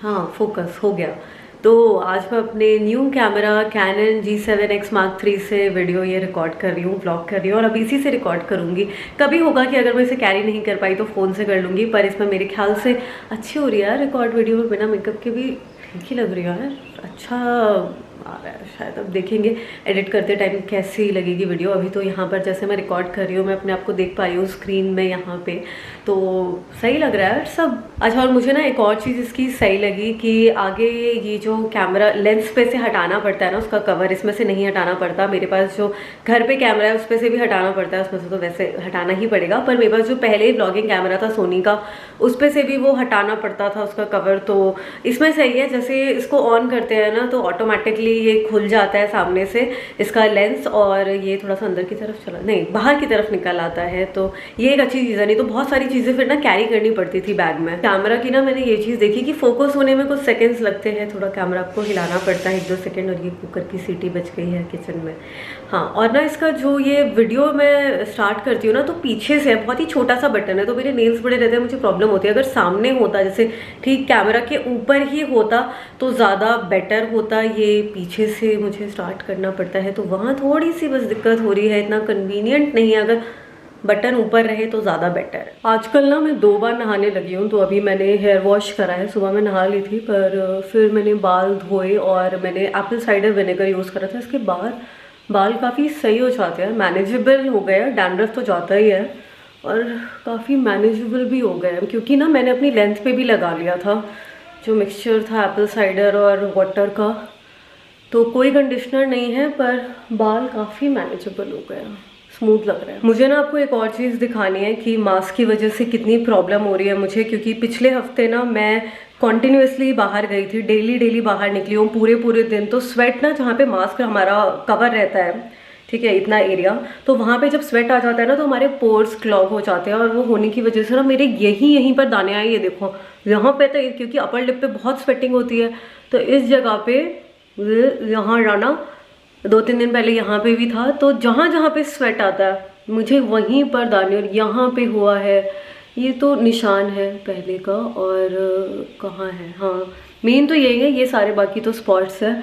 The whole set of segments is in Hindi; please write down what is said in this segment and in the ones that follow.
हाँ फोकस हो गया। तो आज मैं अपने new camera Canon G7X Mark III से वीडियो ये रिकॉर्ड कर रही हूँ, व्लॉग कर रही हूँ और अब इसी से रिकॉर्ड करूँगी। कभी होगा कि अगर मैं इसे कैरी नहीं कर पाई तो फ़ोन से कर लूँगी, पर इसमें मेरे ख्याल से अच्छी हो रही है यार रिकॉर्ड वीडियो, और बिना मेकअप के भी ठीक ही लग रही है यार, अच्छा आ रहा है। शायद अब देखेंगे एडिट करते टाइम कैसी लगेगी वीडियो। अभी तो यहाँ पर जैसे मैं रिकॉर्ड कर रही हूँ मैं अपने आप को देख पा रही हूँ स्क्रीन में यहाँ पे, तो सही लग रहा है सब। अच्छा, और मुझे ना एक और चीज़ इसकी सही लगी कि आगे ये जो कैमरा लेंस पे से हटाना पड़ता है ना, उसका कवर इसमें से नहीं हटाना पड़ता। मेरे पास जो घर पे कैमरा है उस पे से भी हटाना पड़ता है, उसमें से तो वैसे हटाना ही पड़ेगा, पर मेरे पास जो पहले व्लॉगिंग कैमरा था सोनी का उस पे से भी वो हटाना पड़ता था उसका कवर। तो इसमें सही है, जैसे इसको ऑन करते हैं ना तो ऑटोमेटिकली ये खुल जाता है सामने से इसका लेंस, और ये थोड़ा सा अंदर की तरफ चला नहीं बाहर की तरफ निकल आता है। तो ये एक अच्छी चीज़ है, नहीं तो बहुत सारी चीज़ें फिर ना कैरी करनी पड़ती थी बैग में। कैमरा की ना मैंने ये चीज़ देखी कि फोकस होने में कुछ सेकंड्स लगते हैं, थोड़ा कैमरा आपको हिलाना पड़ता है 1-2 सेकंड, और ये कुकर की सीटी बच गई है किचन में। हाँ, और ना इसका जो ये वीडियो मैं स्टार्ट करती हूँ ना तो पीछे से बहुत ही छोटा सा बटन है, तो मेरे नेल्स बड़े रहते हैं, मुझे प्रॉब्लम होती है। अगर सामने होता जैसे ठीक कैमरा के ऊपर ही होता तो ज़्यादा बेटर होता, ये पीछे से मुझे स्टार्ट करना पड़ता है तो वहाँ थोड़ी सी बस दिक्कत हो रही है, इतना कन्वीनियंट नहीं है। अगर बटन ऊपर रहे तो ज़्यादा बेटर है। आजकल ना मैं 2 बार नहाने लगी हूँ, तो अभी मैंने हेयर वॉश करा है, सुबह में नहा ली थी पर फिर मैंने बाल धोए और मैंने एप्पल साइडर विनेगर यूज़ करा था। इसके बाद बाल काफ़ी सही हो जाते हैं, मैनेजेबल हो गया, डैंड्रफ तो जाता ही है और काफ़ी मैनेजेबल भी हो गया है, क्योंकि ना मैंने अपनी लेंथ पे भी लगा लिया था जो मिक्सचर था एप्पल साइडर और वाटर का। तो कोई कंडीशनर नहीं है पर बाल काफ़ी मैनेजेबल हो गया, स्मूथ लग रहा है। मुझे ना आपको एक और चीज़ दिखानी है कि मास्क की वजह से कितनी प्रॉब्लम हो रही है मुझे, क्योंकि पिछले हफ्ते ना मैं कॉन्टिन्यूसली बाहर गई थी, डेली बाहर निकली हूँ पूरे दिन। तो स्वेट ना जहाँ पे मास्क हमारा कवर रहता है, ठीक है, इतना एरिया, तो वहाँ पे जब स्वेट आ जाता है ना तो हमारे पोर्स क्लॉग हो जाते हैं, और वो होने की वजह से ना मेरे यहीं पर दाने आए, ये देखो यहाँ पे, तो क्योंकि अपर लिप पे बहुत स्वेटिंग होती है तो इस जगह पे यहाँ जाना 2-3 दिन पहले यहाँ पे भी था, तो जहाँ पे स्वेट आता है मुझे वहीं पर दाने, और यहाँ पे हुआ है, ये तो निशान है पहले का। और कहाँ है, हाँ मेन तो यही है, ये सारे बाकी तो स्पॉट्स है,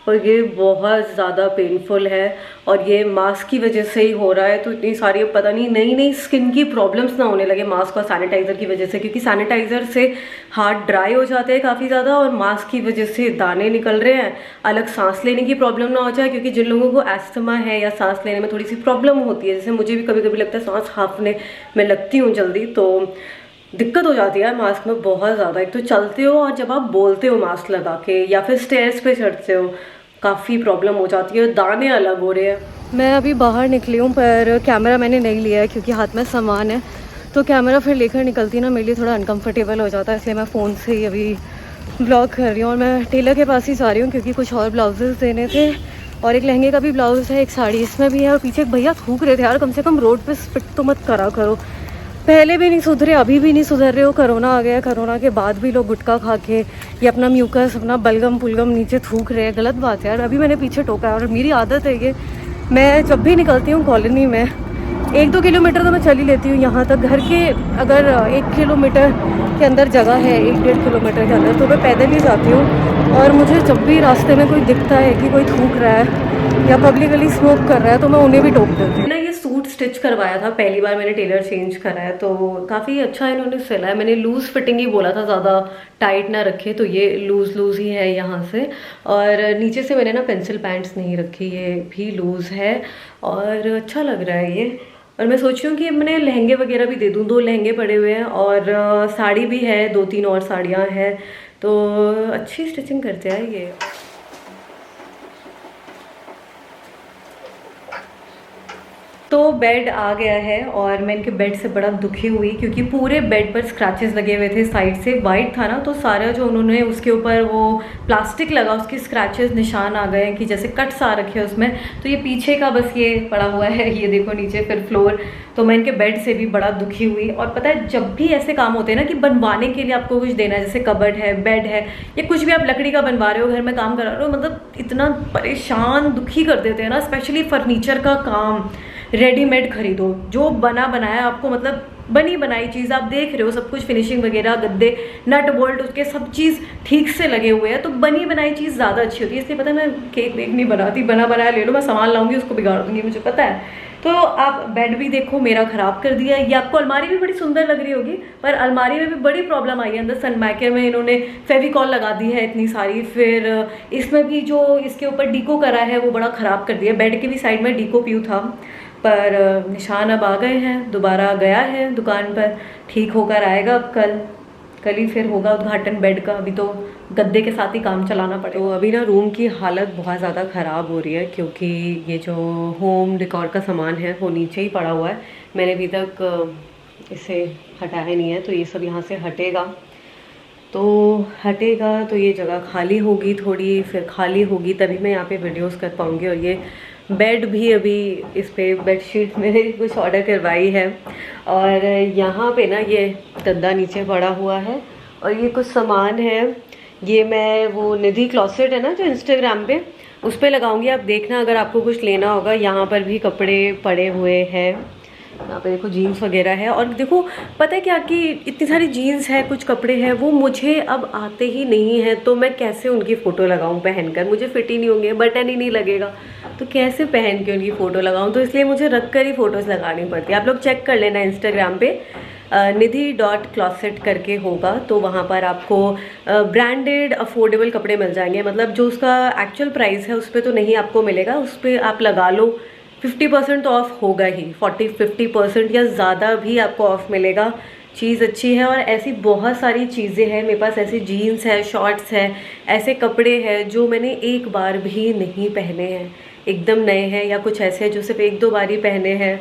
और ये बहुत ज़्यादा पेनफुल है और ये मास्क की वजह से ही हो रहा है। तो इतनी सारी पता नहीं नई स्किन की प्रॉब्लम्स ना होने लगे मास्क और सैनिटाइज़र की वजह से, क्योंकि सैनिटाइज़र से हाथ ड्राई हो जाते हैं काफ़ी ज़्यादा और मास्क की वजह से दाने निकल रहे हैं। अलग सांस लेने की प्रॉब्लम ना हो जाए, क्योंकि जिन लोगों को एस्थमा है या सांस लेने में थोड़ी सी प्रॉब्लम होती है, जैसे मुझे भी कभी कभी लगता है सांस हाँफने में लगती हूँ जल्दी, तो दिक्कत हो जाती है मास्क में बहुत ज़्यादा। एक तो चलते हो और जब आप बोलते हो मास्क लगा के या फिर स्टेयर्स पे चढ़ते हो काफ़ी प्रॉब्लम हो जाती है, दाने अलग हो रहे हैं। मैं अभी बाहर निकली हूँ पर कैमरा मैंने नहीं लिया है क्योंकि हाथ में सामान है, तो कैमरा फिर लेकर निकलती ना मेरे लिए थोड़ा अनकंफर्टेबल हो जाता है, इसलिए मैं फ़ोन से ही अभी ब्लॉग कर रही हूँ। और मैं टेलर के पास ही जा रही हूँ क्योंकि कुछ और ब्लाउजेज़ देने थे, और एक लहंगे का भी ब्लाउज़ है, एक साड़ी इसमें भी है, और पीछे एक भैया थूक रहे थे यार, कम से कम रोड पर स्पिट तो मत करा करो। पहले भी नहीं सुधरे, अभी भी नहीं सुधर रहे हो, कोरोना आ गया, कोरोना के बाद भी लोग गुटखा खा के ये अपना म्यूकस अपना बलगम पुलगम नीचे थूक रहे हैं, गलत बात है यार। अभी मैंने पीछे टोका है और मेरी आदत है ये, मैं जब भी निकलती हूँ कॉलोनी में 1-2 किलोमीटर तो मैं चल ही लेती हूँ यहाँ तक, घर के अगर 1 किलोमीटर के अंदर जगह है, 1-1.5 किलोमीटर के अंदर, तो मैं पैदल ही जाती हूँ। और मुझे जब भी रास्ते में कोई दिखता है कि कोई थूक रहा है या पब्लिकली स्मोक कर रहा है तो मैं उन्हें भी टोक देती हूँ। ये सूट स्टिच करवाया था, पहली बार मैंने टेलर चेंज करा है, तो काफ़ी अच्छा इन्होंने सिला है। मैंने लूज़ फिटिंग ही बोला था, ज़्यादा टाइट ना रखे, तो ये लूज़ ही है यहाँ से। और नीचे से मैंने ना पेंसिल पैंट्स नहीं रखी, ये भी लूज़ है और अच्छा लग रहा है ये। और मैं सोच रही हूँ कि मैंने लहंगे वगैरह भी दे दूँ, 2 लहंगे पड़े हुए हैं और साड़ी भी है, 2-3 और साड़ियाँ हैं, तो अच्छी स्टिचिंग करते हैं ये। तो बेड आ गया है और मैं इनके बेड से बड़ा दुखी हुई क्योंकि पूरे बेड पर स्क्रैचेस लगे हुए थे, साइड से वाइट था ना, तो सारा जो उन्होंने उसके ऊपर वो प्लास्टिक लगा उसके स्क्रैचेस निशान आ गए कि जैसे कट्स आ रखे हैं उसमें। तो ये पीछे का बस ये पड़ा हुआ है, ये देखो नीचे फिर फ्लोर। तो मैं इनके बेड से भी बड़ा दुखी हुई। और पता है जब भी ऐसे काम होते हैं ना कि बनवाने के लिए आपको कुछ देना है, जैसे कबर्ड है, बेड है, या कुछ भी आप लकड़ी का बनवा रहे हो, घर में काम करा रहे हो, मतलब इतना परेशान दुखी कर देते हैं ना, स्पेशली फर्नीचर का काम। रेडीमेड खरीदो, जो बना बनाया आपको मतलब बनी बनाई चीज़ आप देख रहे हो, सब कुछ फिनिशिंग वगैरह, गद्दे, नट बोल्ट, उसके सब चीज़ ठीक से लगे हुए हैं, तो बनी बनाई चीज़ ज़्यादा अच्छी होती है। इसलिए पता है मैं केक वेक नहीं बनाती, बना बनाया ले लो, मैं सामान लाऊंगी उसको बिगाड़ दूंगी, मुझे पता है। तो आप बेड भी देखो मेरा ख़राब कर दिया है। ये आपको अलमारी भी बड़ी सुंदर लग रही होगी, पर अलमारी में भी बड़ी प्रॉब्लम आई है। अंदर सनमाइके में इन्होंने फेविकॉल लगा दी है इतनी सारी, फिर इसमें भी जो इसके ऊपर डीको करा है वो बड़ा ख़राब कर दिया। बेड के भी साइड में डीको प्यू था, पर निशान अब आ गए हैं, दोबारा गया है दुकान पर, ठीक होकर आएगा अब कल ही फिर होगा उद्घाटन बेड का। अभी तो गद्दे के साथ ही काम चलाना पड़ेगा। तो अभी ना रूम की हालत बहुत ज़्यादा ख़राब हो रही है, क्योंकि ये जो होम डेकोर का सामान है वो नीचे ही पड़ा हुआ है। मैंने अभी तक इसे हटाया नहीं है, तो ये सब यहाँ से हटेगा तो ये जगह खाली होगी थोड़ी, फिर खाली होगी तभी मैं यहाँ पे वीडियोस कर पाऊँगी। और ये बेड भी अभी इस पे बेडशीट मैंने कुछ ऑर्डर करवाई है, और यहाँ पे ना ये गद्दा नीचे पड़ा हुआ है, और ये कुछ सामान है। ये मैं वो निधि क्लॉसेट है ना जो इंस्टाग्राम पे, उस पर लगाऊंगी, आप देखना अगर आपको कुछ लेना होगा। यहाँ पर भी कपड़े पड़े हुए हैं, यहाँ पे देखो जीन्स वगैरह है। और देखो पता है क्या कि इतनी सारी जीन्स है, कुछ कपड़े हैं, वो मुझे अब आते ही नहीं हैं, तो मैं कैसे उनकी फ़ोटो लगाऊं पहनकर, मुझे फिट ही नहीं होंगे, बटन ही नहीं लगेगा, तो कैसे पहन के उनकी फ़ोटो लगाऊं। तो इसलिए मुझे रख कर ही फ़ोटोज़ लगानी पड़ती है। आप लोग चेक कर लेना इंस्टाग्राम पे, निधि.क्लॉसेट करके होगा, तो वहाँ पर आपको ब्रांडेड अफोर्डेबल कपड़े मिल जाएंगे। मतलब जो उसका एक्चुअल प्राइस है उस पर तो नहीं आपको मिलेगा, उस पर आप लगा लो 50% तो ऑफ होगा ही, 40-50% या ज़्यादा भी आपको ऑफ मिलेगा। चीज़ अच्छी है, और ऐसी बहुत सारी चीज़ें हैं मेरे पास, ऐसी जीन्स है, शॉर्ट्स है, ऐसे कपड़े हैं जो मैंने एक बार भी नहीं पहने हैं, एकदम नए हैं, या कुछ ऐसे हैं जो सिर्फ 1-2 बार ही पहने हैं।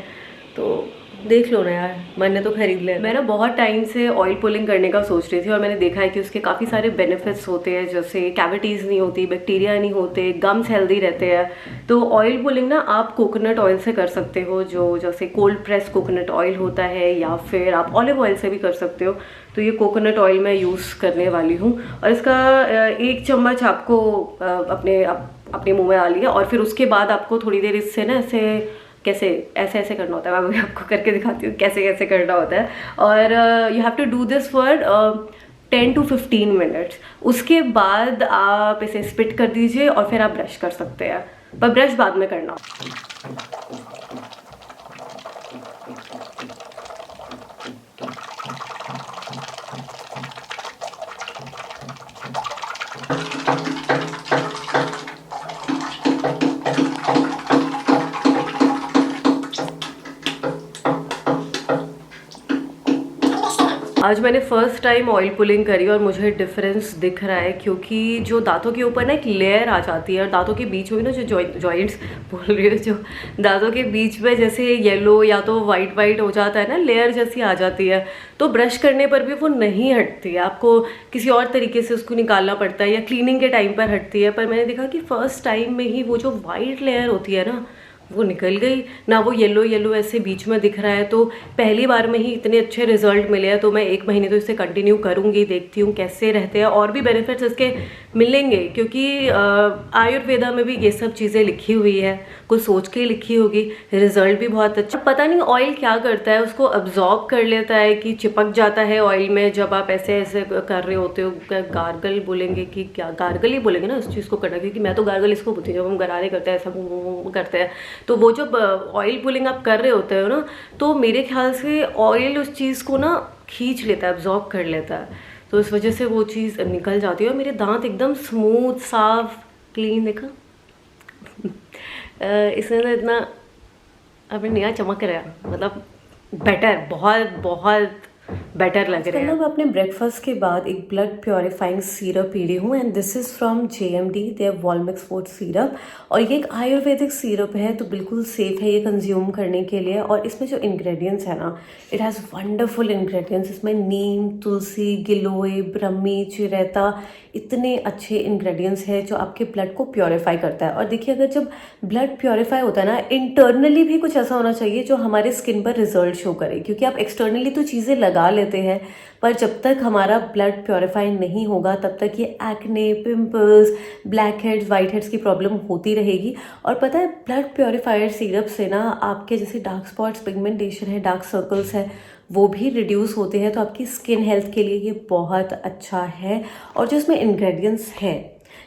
तो देख लो ना यार, मैंने तो खरीद लिया। मैं ना बहुत टाइम से ऑयल पुलिंग करने का सोच रही थी, और मैंने देखा है कि उसके काफ़ी सारे बेनिफिट्स होते हैं, जैसे कैविटीज़ नहीं होती, बैक्टीरिया नहीं होते, गम्स हेल्दी रहते हैं। तो ऑयल पुलिंग ना आप कोकोनट ऑयल से कर सकते हो, जो जैसे कोल्ड प्रेस कोकोनट ऑयल होता है, या फिर आप ऑलिव ऑयल से भी कर सकते हो। तो ये कोकोनट ऑयल मैं यूज़ करने वाली हूँ, और इसका 1 चम्मच आपको अपने मुँह में डालिए, और फिर उसके बाद आपको थोड़ी देर इससे ना ऐसे ऐसे करना होता है। मैं आपको करके दिखाती हूँ कैसे कैसे करना होता है। और you have to do this for 10 to 15 minutes. उसके बाद आप इसे स्पिट कर दीजिए, और फिर आप ब्रश कर सकते हैं, पर ब्रश बाद में करना। आज मैंने फर्स्ट टाइम ऑयल पुलिंग करी, और मुझे डिफरेंस दिख रहा है, क्योंकि जो दांतों के ऊपर ना एक लेयर आ जाती है, और दांतों के बीच में भी ना जो जॉइंट्स बोल रही हूँ, जो दांतों के बीच में जैसे येलो या तो वाइट हो जाता है ना, लेयर जैसी आ जाती है, तो ब्रश करने पर भी वो नहीं हटती है, आपको किसी और तरीके से उसको निकालना पड़ता है, या क्लीनिंग के टाइम पर हटती है। पर मैंने देखा कि फर्स्ट टाइम में ही वो जो वाइट लेयर होती है ना, वो निकल गई ना, वो येलो ऐसे बीच में दिख रहा है। तो पहली बार में ही इतने अच्छे रिजल्ट मिले हैं, तो मैं 1 महीने तो इसे कंटिन्यू करूँगी, देखती हूँ कैसे रहते हैं। और भी बेनिफिट्स इसके मिलेंगे, क्योंकि आयुर्वेदा में भी ये सब चीज़ें लिखी हुई है, कुछ सोच के लिखी होगी। रिजल्ट भी बहुत अच्छा, पता नहीं ऑयल क्या करता है, उसको अब्जॉर्ब कर लेता है कि चिपक जाता है ऑयल में, जब आप ऐसे कर रहे होते हो। गार्गल बोलेंगे कि क्या, गार्गल ही बोलेंगे ना उस चीज़ को करना, क्योंकि मैं तो गार्गल इसको बोलती हूँ, जब हम गरारे करते हैं, ऐसा करते हैं। तो वो जब ऑयल पुलिंग आप कर रहे होते हो ना, तो मेरे ख्याल से ऑयल उस चीज़ को ना खींच लेता है, अब्जॉर्ब कर लेता है, तो इस वजह से वो चीज़ निकल जाती है। और मेरे दांत एकदम स्मूथ, साफ, क्लीन, देखा इसमें ना इतना अभी नया चमक रहा है, मतलब बेटर, बहुत बहुत बेटर लग रहा है। मैं अपने ब्रेकफास्ट के बाद एक ब्लड प्योरीफाइंग सिरप पी रही हूँ, and this is from JMD, the वॉलमिक्स फूड सिरप, और ये एक आयुर्वेदिक सिरप है, तो बिल्कुल सेफ़ है ये कंज्यूम करने के लिए। और इसमें जो इंग्रेडिएंट्स है ना, इट हैज़ वंडरफुल इंग्रेडिएंट्स। इसमें नीम, तुलसी, गिलोय, ब्रह्मी, चिरैता, इतने अच्छे इंग्रेडिएंट्स हैं जो आपके ब्लड को प्योरीफाई करता है। और देखिए, अगर जब ब्लड प्योरीफाई होता है ना, इंटरनली भी कुछ ऐसा होना चाहिए जो हमारे स्किन पर रिजल्ट शो करे, क्योंकि आप एक्सटर्नली तो चीज़ें लगा लेते रहते हैं, पर जब तक हमारा ब्लड प्योरीफाई नहीं होगा तब तक ये acne, pimples, black heads, white heads की प्रॉब्लम होती रहेगी। और पता है ब्लड प्योरीफायर सिरप से ना आपके जैसे डार्क स्पॉट्स, पिगमेंटेशन है, डार्क सर्कल्स है, वो भी रिड्यूस होते हैं। तो आपकी स्किन हेल्थ के लिए ये बहुत अच्छा है। और जो इसमें इंग्रेडिएंट्स है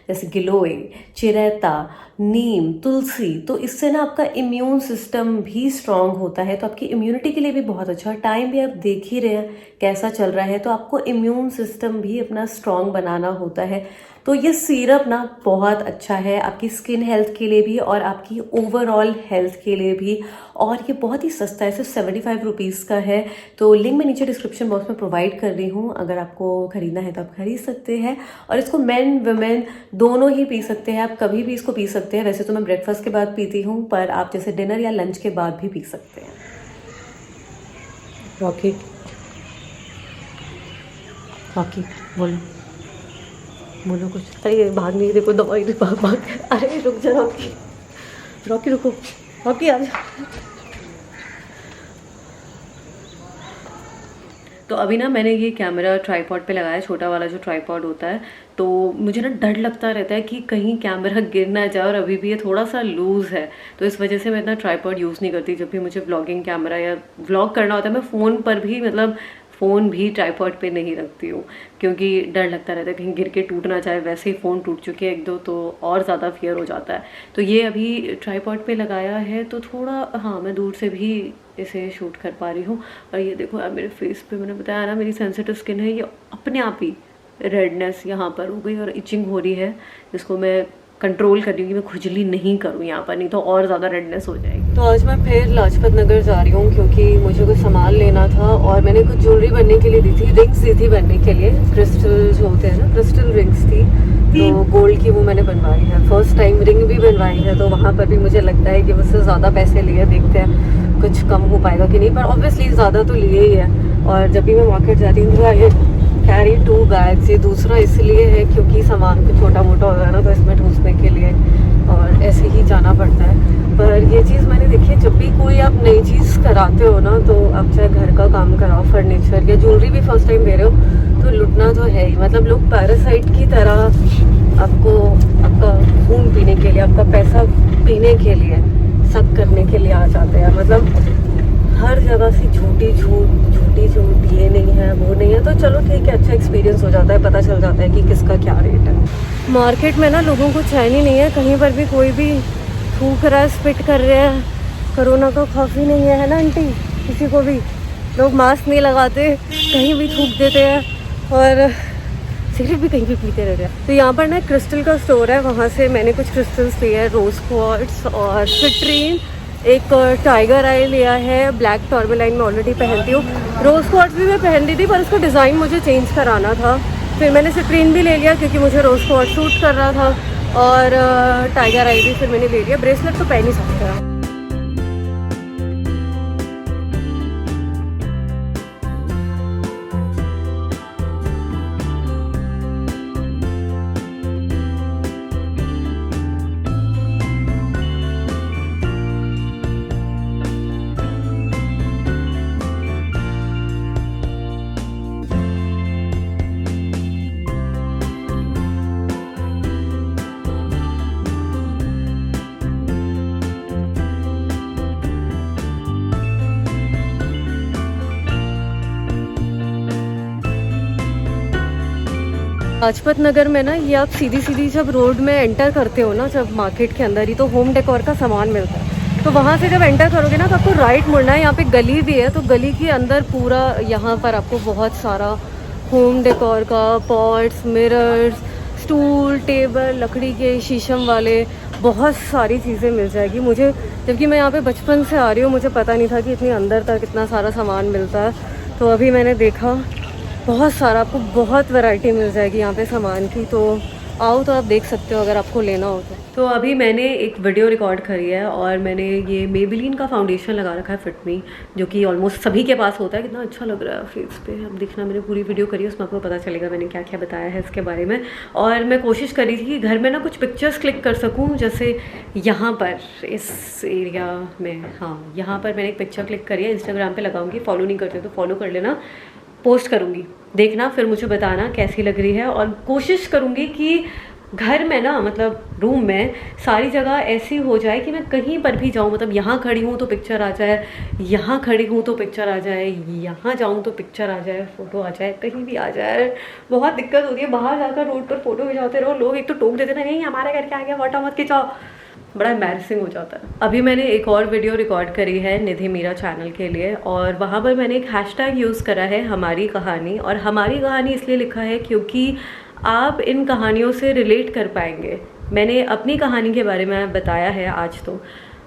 जैसे गिलोय, चिरैता, नीम, तुलसी, तो इससे ना आपका इम्यून सिस्टम भी स्ट्रांग होता है। तो आपकी इम्यूनिटी के लिए भी बहुत अच्छा। टाइम भी आप देख ही रहे हैं कैसा चल रहा है, तो आपको इम्यून सिस्टम भी अपना स्ट्रांग बनाना होता है। तो ये सिरप ना बहुत अच्छा है आपकी स्किन हेल्थ के लिए भी और आपकी ओवरऑल हेल्थ के लिए भी। और ये बहुत ही सस्ता है, सिर्फ 75 रुपीज़ का है। तो लिंक मैं नीचे डिस्क्रिप्शन बॉक्स में प्रोवाइड कर रही हूँ, अगर आपको खरीदना है तो आप खरीद सकते हैं। और इसको मेन वुमेन दोनों ही पी सकते हैं, आप कभी भी इसको पी सकते हैं। वैसे तो मैं ब्रेकफास्ट के बाद पीती हूँ, पर आप जैसे डिनर या लंच के बाद भी पी सकते हैं। रॉकी रॉकी बोलो बोलो कुछ। अरे ये भाग नहीं, देखो दवाई भाग भाग। अरे रुक जा रॉकी, रॉकी रुको, रॉकी आ जा। तो अभी ना मैंने ये कैमरा ट्राईपॉड पे लगाया, छोटा वाला जो ट्राईपॉड होता है। तो मुझे ना डर लगता रहता है कि कहीं कैमरा गिर ना जाए, और अभी भी ये थोड़ा सा लूज़ है, तो इस वजह से मैं इतना ट्राईपॉड यूज़ नहीं करती। जब भी मुझे व्लॉगिंग कैमरा या व्लॉग करना होता है, मैं फ़ोन पर भी मतलब फ़ोन भी ट्राईपॉड पे नहीं रखती हूँ, क्योंकि डर लगता रहता है कहीं गिर के टूट ना जाए। वैसे ही फ़ोन टूट चुके हैं एक दो, तो और ज़्यादा फियर हो जाता है। तो ये अभी ट्राईपॉड पे लगाया है, तो थोड़ा हाँ मैं दूर से भी इसे शूट कर पा रही हूँ। और ये देखो यार मेरे फेस पे, मैंने बताया ना मेरी सेंसिटिव स्किन है, ये अपने आप ही रेडनेस यहाँ पर हो गई और इचिंग हो रही है, जिसको मैं कंट्रोल कर रही हूँ कि मैं खुजली नहीं करूँ यहाँ पर, नहीं तो और ज़्यादा रेडनेस हो जाएगी। तो आज मैं फिर लाजपत नगर जा रही हूँ, क्योंकि मुझे कुछ सामान लेना था और मैंने कुछ ज्वेलरी बनने के लिए दी थी, रिंग्स दी थी बनने के लिए, क्रिस्टल जो होते हैं ना, क्रिस्टल रिंग्स थी, तो गोल्ड की वो मैंने बनवाई है। फर्स्ट टाइम रिंग भी बनवाई है, तो वहाँ पर भी मुझे लगता है कि उससे ज़्यादा पैसे लिए, देखते हैं कुछ कम हो पाएगा कि नहीं, पर ऑब्वियसली ज़्यादा तो लिए ही है। और जब भी मैं मार्केट जाती हूँ तो ये कैरी 2 बैग्स, ये दूसरा इसलिए है क्योंकि सामान को छोटा मोटा हो गया ना, तो इसमें ठूसने के लिए और ऐसे ही जाना पड़ता है। पर ये चीज़ मैंने देखी है, जब भी कोई आप नई चीज़ कराते हो ना, तो आप चाहे घर का काम कराओ, फर्नीचर या ज्वेलरी भी फर्स्ट टाइम दे रहे हो, तो लुटना तो है ही। मतलब लोग पैरासाइट की तरह आपको आपका खून पीने के लिए, आपका पैसा पीने के लिए, सक करने के लिए आ जाते हैं। मतलब हर जगह से झूठी झूठ, ये नहीं है वो नहीं है, तो चलो ठीक है, अच्छा एक्सपीरियंस हो जाता है, पता चल जाता है कि किसका क्या रेट है। मार्केट में ना लोगों को चैन ही नहीं है, कहीं पर भी कोई भी थूक रहा है, स्पिट कर रहे हैं। कोरोना का खौफ ही नहीं है ना आंटी, किसी को भी। लोग मास्क नहीं लगाते, कहीं भी थूक देते हैं और सिगरेट भी कहीं भी पीते रहते हैं। तो यहाँ पर ना क्रिस्टल का स्टोर है, वहाँ से मैंने कुछ क्रिस्टल्स लिए हैं, रोज क्वार्ट्स और सिट्रीन, एक टाइगर आई लिया है, ब्लैक टॉर्मेलाइन मैं ऑलरेडी पहनती हूँ। रोज क्वार्ट्स भी मैं पहनती थी, पर उसका डिज़ाइन मुझे चेंज कराना था, फिर मैंने सिट्रीन भी ले लिया क्योंकि मुझे रोज क्वार्ट्स सूट कर रहा था, और टाइगर आई भी फिर मैंने ले लिया। ब्रेसलेट तो पहन ही सकते हैं। लाजपत नगर में ना, ये आप सीधी जब रोड में एंटर करते हो ना, जब मार्केट के अंदर ही, तो होम डेकोर का सामान मिलता है। तो वहाँ से जब एंटर करोगे ना, तो आपको राइट मुड़ना है, यहाँ पे गली भी है, तो गली के अंदर पूरा यहाँ पर आपको बहुत सारा होम डेकोर का पॉट्स, मिरर्स, स्टूल, टेबल, लकड़ी के शीशम वाले, बहुत सारी चीज़ें मिल जाएगी। मुझे जबकि मैं यहाँ पे बचपन से आ रही हूँ, मुझे पता नहीं था कि इतनी अंदर तक इतना सारा सामान मिलता है। तो अभी मैंने देखा बहुत सारा, आपको बहुत वैरायटी मिल जाएगी यहाँ पे सामान की। तो आओ, तो आप देख सकते हो अगर आपको लेना हो तो अभी मैंने एक वीडियो रिकॉर्ड करी है और मैंने ये मेबेलिन का फाउंडेशन लगा रखा है फिट मी, जो कि ऑलमोस्ट सभी के पास होता है। कितना अच्छा लग रहा है फेस पे, अब देखना, मैंने पूरी वीडियो करी है, उसमें आपको पता चलेगा मैंने क्या क्या बताया है इसके बारे में। और मैं कोशिश करी थी कि घर में ना कुछ पिक्चर्स क्लिक कर सकूँ, जैसे यहाँ पर इस एरिया में, हाँ यहाँ पर मैंने एक पिक्चर क्लिक करी है, इंस्टाग्राम पर लगाऊँगी, फॉलो नहीं करते तो फॉलो कर लेना। पोस्ट करूँगी, देखना फिर मुझे बताना कैसी लग रही है। और कोशिश करूँगी कि घर में ना, मतलब रूम में सारी जगह ऐसी हो जाए कि मैं कहीं पर भी जाऊँ, मतलब यहाँ खड़ी हूँ तो पिक्चर आ जाए, यहाँ खड़ी हूँ तो पिक्चर आ जाए, यहाँ जाऊँ तो पिक्चर आ जाए, फ़ोटो आ जाए, कहीं भी आ जाए। बहुत दिक्कत होती है बाहर जाकर रोड पर फ़ोटो खिंचाते रहो, लोग एक तो टोक देते ना, नहीं हमारे घर के आ गया फ़ोटो मत खिंचाओ, बड़ा एम्बैरसिंग हो जाता है। अभी मैंने एक और वीडियो रिकॉर्ड करी है निधि मीरा चैनल के लिए, और वहाँ पर मैंने एक हैशटैग यूज़ करा है हमारी कहानी। और हमारी कहानी इसलिए लिखा है क्योंकि आप इन कहानियों से रिलेट कर पाएंगे। मैंने अपनी कहानी के बारे में बताया है आज तो,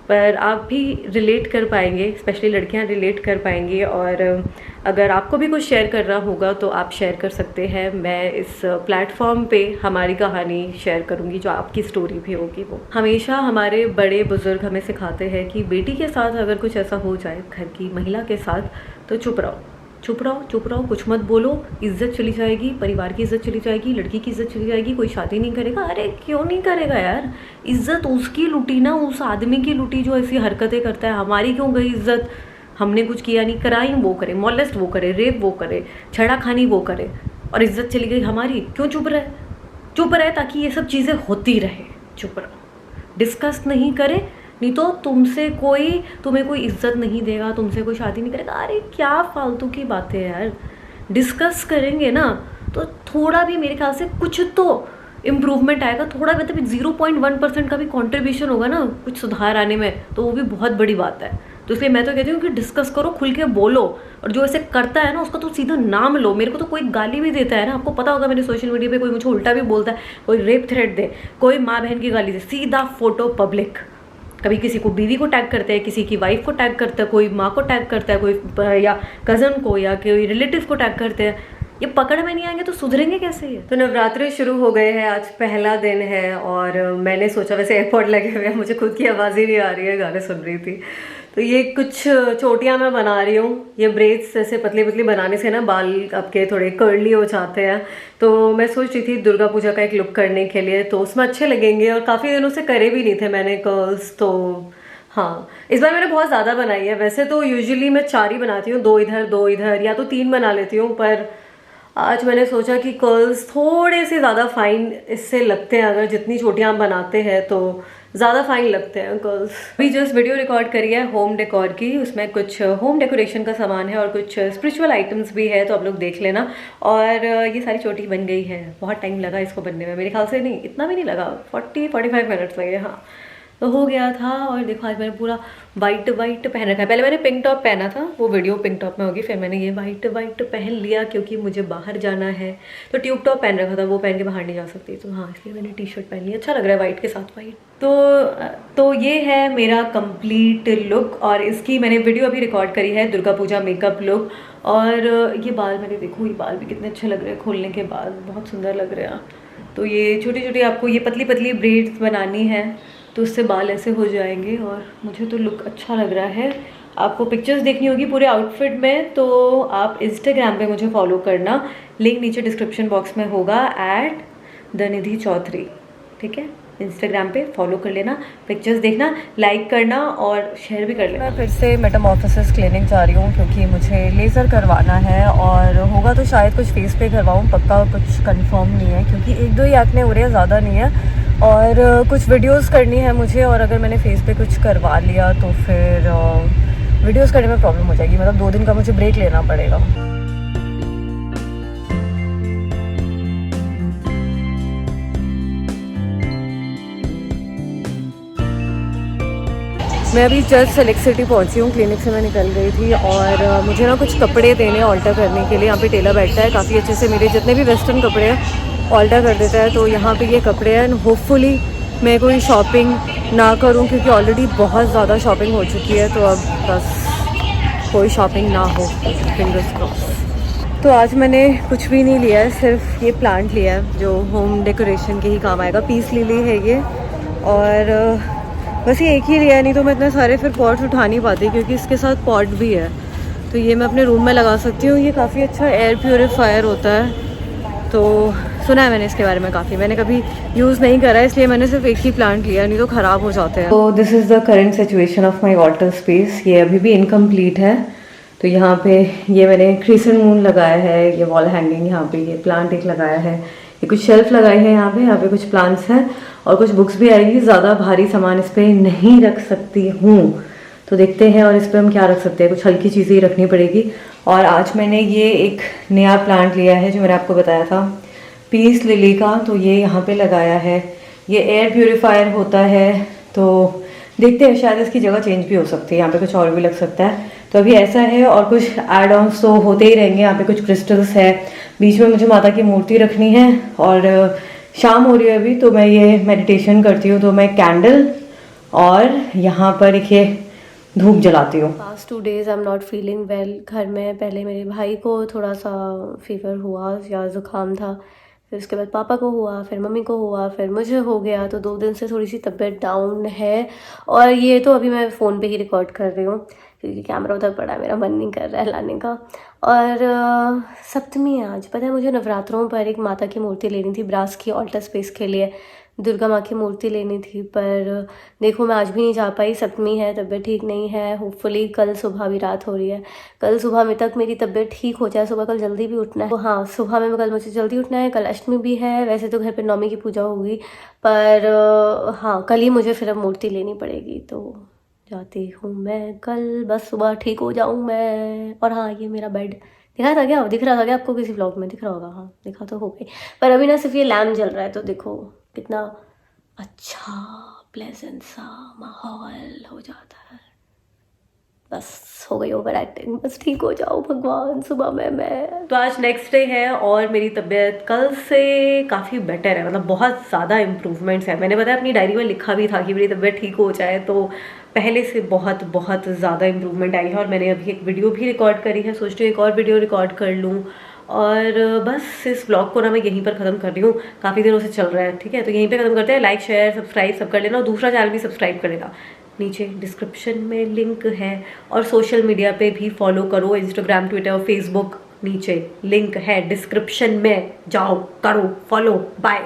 पर आप भी रिलेट कर पाएंगे, स्पेशली लड़कियां रिलेट कर पाएंगी। और अगर आपको भी कुछ शेयर करना होगा तो आप शेयर कर सकते हैं। मैं इस प्लेटफॉर्म पे हमारी कहानी शेयर करूंगी, जो आपकी स्टोरी भी होगी। वो हमेशा हमारे बड़े बुजुर्ग हमें सिखाते हैं कि बेटी के साथ अगर कुछ ऐसा हो जाए, घर की महिला के साथ, तो चुप रहो, चुप रहो, चुप रहो, कुछ मत बोलो, इज्जत चली जाएगी, परिवार की इज्जत चली जाएगी, लड़की की इज्जत चली जाएगी, कोई शादी नहीं करेगा। अरे क्यों नहीं करेगा यार, इज्जत उसकी लुटी ना, उस आदमी की लुटी जो ऐसी हरकतें करता है। हमारी क्यों गई इज्जत? हमने कुछ किया नहीं, क्राइम वो करे, मॉलेस्ट वो करे, रेप वो करे, छेड़ाखानी वो करे, और इज्जत चली गई हमारी। क्यों चुप रहे? चुप रहे ताकि ये सब चीज़ें होती रहे। चुप रहो, डिस्कस नहीं करे, नहीं तो तुमसे कोई, तुम्हें कोई इज्जत नहीं देगा, तुमसे कोई शादी नहीं करेगा। अरे क्या फालतू की बातें यार। डिस्कस करेंगे ना तो थोड़ा भी मेरे ख्याल से कुछ तो इम्प्रूवमेंट आएगा, थोड़ा मतलब 0.1% का भी कंट्रीब्यूशन होगा ना कुछ सुधार आने में, तो वो भी बहुत बड़ी बात है। तो इसलिए मैं तो कहती हूँ कि डिस्कस करो, खुल के बोलो, और जो ऐसे करता है ना उसका तो सीधा नाम लो। मेरे को तो कोई गाली भी देता है ना, आपको पता होगा, मैंने सोशल मीडिया पे कोई मुझे उल्टा भी बोलता है, कोई रेप थ्रेट दे, कोई माँ बहन की गाली दे, सीधा फोटो पब्लिक। कभी किसी को बीवी को टैग करते हैं, किसी की वाइफ को टैग करता है, कोई माँ को टैग करता है, कोई या कज़न को या कोई रिलेटिव को टैग करते हैं। ये पकड़ में नहीं आएंगे तो सुधरेंगे कैसे ये? तो नवरात्रि शुरू हो गए हैं, आज पहला दिन है, और मैंने सोचा, वैसे एयरपोर्ट लगे हुए हैं, मुझे खुद की आवाज़ ही नहीं आ रही है, गाने सुन रही थी। तो ये कुछ चोटियाँ मैं बना रही हूँ। ये ब्रेड्स ऐसे पतली पतली बनाने से ना बाल आपके थोड़े कर्ली हो जाते हैं। तो मैं सोच रही थी दुर्गा पूजा का एक लुक करने के लिए, तो उसमें अच्छे लगेंगे, और काफ़ी दिनों से करे भी नहीं थे मैंने कर्ल्स। तो हाँ, इस बार मैंने बहुत ज़्यादा बनाई है। वैसे तो यूजुअली मैं 4 ही बनाती हूँ, 2 इधर 2 इधर, या तो 3 बना लेती हूँ, पर आज मैंने सोचा कि कर्ल्स थोड़े से ज़्यादा फाइन इससे लगते हैं। अगर जितनी चोटियाँ हम बनाते हैं तो ज़्यादा फाइन लगते हैं कर्ल्स। अभी जस्ट वीडियो रिकॉर्ड करी है होम डेकोर की, उसमें कुछ होम डेकोरेशन का सामान है और कुछ स्पिरिचुअल आइटम्स भी है, तो आप लोग देख लेना। और ये सारी चोटी बन गई है, बहुत टाइम लगा इसको बनने में, मेरे ख्याल से नहीं, इतना भी नहीं लगा, 40-45 मिनट्स लगे। हाँ, तो हो गया था। और देखो आज मैंने पूरा वाइट पहन रखा है। पहले मैंने पिंक टॉप पहना था, वो वीडियो पिंक टॉप में होगी, फिर मैंने ये वाइट पहन लिया क्योंकि मुझे बाहर जाना है। तो ट्यूब टॉप पहन रखा था, वो पहन के बाहर नहीं जा सकती, तो हाँ इसलिए मैंने टी शर्ट पहन ली। अच्छा लग रहा है वाइट के साथ वाइट। तो ये है मेरा कंप्लीट लुक, और इसकी मैंने वीडियो अभी रिकॉर्ड करी है, दुर्गा पूजा मेकअप लुक। और ये बाल मैंने, देखो ये बाल भी कितने अच्छे लग रहे हैं, खोलने के बाद बहुत सुंदर लग रहे हैं। तो ये छोटी छोटी आपको ये पतली पतली ब्रेड्स बनानी है, तो उससे बाल ऐसे हो जाएंगे, और मुझे तो लुक अच्छा लग रहा है। आपको पिक्चर्स देखनी होगी पूरे आउटफिट में, तो आप इंस्टाग्राम पे मुझे फॉलो करना, लिंक नीचे डिस्क्रिप्शन बॉक्स में होगा, @the_nidhi chaudhary, ठीक है। इंस्टाग्राम पे फॉलो कर लेना, पिक्चर्स देखना, लाइक करना और शेयर भी कर लेना। मैं फिर से मेटामॉर्फोसिस क्लिनिक जा रही हूँ क्योंकि मुझे लेज़र करवाना है, और होगा तो शायद कुछ फेस पे करवाऊँ, पक्का कुछ कंफर्म नहीं है, क्योंकि 1-2 ही एक्ने हो रहे हैं, ज़्यादा नहीं है। और कुछ वीडियोस करनी है मुझे, और अगर मैंने फेस पे कुछ करवा लिया तो फिर वीडियोस करने में प्रॉब्लम हो जाएगी, मतलब 2 दिन का मुझे ब्रेक लेना पड़ेगा। मैं अभी जस्ट सेलेक्ट सिटी पहुंची हूँ, क्लिनिक से मैं निकल गई थी, और मुझे ना कुछ कपड़े देने ऑल्टर करने के लिए। यहाँ पे टेलर बैठता है, काफ़ी अच्छे से मेरे जितने भी वेस्टर्न कपड़े हैं ऑल्टर कर देता है। तो यहाँ पे ये कपड़े हैं, होपफुली मैं कोई शॉपिंग ना करूँ, क्योंकि ऑलरेडी बहुत ज़्यादा शॉपिंग हो चुकी है, तो अब बस कोई शॉपिंग ना हो, फिंगर्स क्रॉस। तो आज मैंने कुछ भी नहीं लिया है, सिर्फ ये प्लांट लिया है जो होम डेकोरेशन के ही काम आएगा। पीस लिली है ये, और बस ये एक ही लिया है, नहीं तो मैं इतने सारे फिर पॉट्स उठा नहीं पाती, क्योंकि इसके साथ पॉट भी है। तो ये मैं अपने रूम में लगा सकती हूँ। ये काफ़ी अच्छा एयर प्योरीफायर होता है, तो सुना है मैंने इसके बारे में काफ़ी, मैंने कभी यूज़ नहीं करा है, इसलिए मैंने सिर्फ एक ही प्लांट लिया, नहीं तो ख़राब हो जाते हैं। तो this is the current situation of my water space. ये अभी भी इनकम्प्लीट है, तो यहाँ पे ये मैंने क्रिसेंट मून लगाया है, ये वॉल हैंगिंग, यहाँ पे ये प्लांट एक लगाया है, ये कुछ शेल्फ लगाई है यहाँ पे कुछ प्लांट्स हैं और कुछ बुक्स भी आएंगी। ज़्यादा भारी सामान इस पर नहीं रख सकती हूँ, तो देखते हैं। और इस पर हम क्या रख सकते हैं, कुछ हल्की चीज़ें ही रखनी पड़ेगी। और आज मैंने ये एक नया प्लांट लिया है जो मैंने आपको बताया था, पीस लिली का, तो ये यहाँ पे लगाया है। ये एयर प्योरीफायर होता है, तो देखते हैं शायद इसकी जगह चेंज भी हो सकती है, यहाँ पे कुछ और भी लग सकता है। तो अभी ऐसा है, और कुछ एड ऑन्स तो होते ही रहेंगे। यहाँ पे कुछ क्रिस्टल्स है, बीच में मुझे माता की मूर्ति रखनी है, और शाम हो रही है अभी, तो मैं ये मेडिटेशन करती हूँ, तो मैं कैंडल और यहाँ पर एक ये धूप जलाती हूँ। Past 2 days I am not feeling well. घर में पहले मेरे भाई को थोड़ा सा फीवर हुआ या ज़ुकाम था, फिर उसके बाद पापा को हुआ, फिर मम्मी को हुआ, फिर मुझे हो गया। तो 2 दिन से थोड़ी सी तबीयत डाउन है। और ये तो अभी मैं फ़ोन पे ही रिकॉर्ड कर रही हूँ क्योंकि कैमरा उधर पड़ा है, मेरा मन नहीं कर रहा है लाने का। और सप्तमी है आज। पता है, मुझे नवरात्रों पर एक माता की मूर्ति लेनी थी, ब्रास की, ऑल्टर स्पेस के लिए दुर्गा माँ की मूर्ति लेनी थी, पर देखो मैं आज भी नहीं जा पाई। सप्तमी है, तबीयत ठीक नहीं है। होपफुली कल सुबह भी रात हो रही है, कल सुबह में तक मेरी तबीयत ठीक हो जाए। सुबह कल जल्दी भी उठना है, तो हाँ सुबह में कल मुझे जल्दी उठना है। कल अष्टमी भी है, वैसे तो घर पे नवमी की पूजा होगी, पर हाँ कल ही मुझे फिर अब मूर्ति लेनी पड़ेगी। तो जाती हूँ मैं कल, बस सुबह ठीक हो जाऊँ मैं। और हाँ, ये मेरा बेड दिखा था क्या, दिख रहा था क्या आपको किसी व्लॉग में? दिख रहा होगा, हाँ दिखा तो हो गई। पर अभी ना सिर्फ ये लैम्प जल रहा है, तो देखो कितना अच्छा प्लेजेंट सा माहौल हो जाता है। बस हो गई ओवर एक्टिंग, बस ठीक हो जाओ भगवान सुबह में मैं। तो आज नेक्स्ट डे है और मेरी तबीयत कल से काफ़ी बेटर है, मतलब बहुत ज़्यादा इम्प्रूवमेंट्स है। मैंने बताया अपनी डायरी में लिखा भी था कि मेरी तबीयत ठीक हो जाए, तो पहले से बहुत बहुत ज़्यादा इम्प्रूवमेंट आई है। और मैंने अभी एक वीडियो भी रिकॉर्ड करी है, सोचती हूँ एक और वीडियो रिकॉर्ड कर लूँ। और बस इस व्लॉग को ना मैं यहीं पर ख़त्म कर रही हूँ, काफ़ी दिनों से चल रहा है, ठीक है। तो यहीं पे ख़त्म करते हैं। लाइक शेयर सब्सक्राइब सब कर लेना, और दूसरा चैनल भी सब्सक्राइब कर लेना, नीचे डिस्क्रिप्शन में लिंक है। और सोशल मीडिया पे भी फॉलो करो, इंस्टाग्राम, ट्विटर और फेसबुक, नीचे लिंक है डिस्क्रिप्शन में, जाओ करो फॉलो। बाय।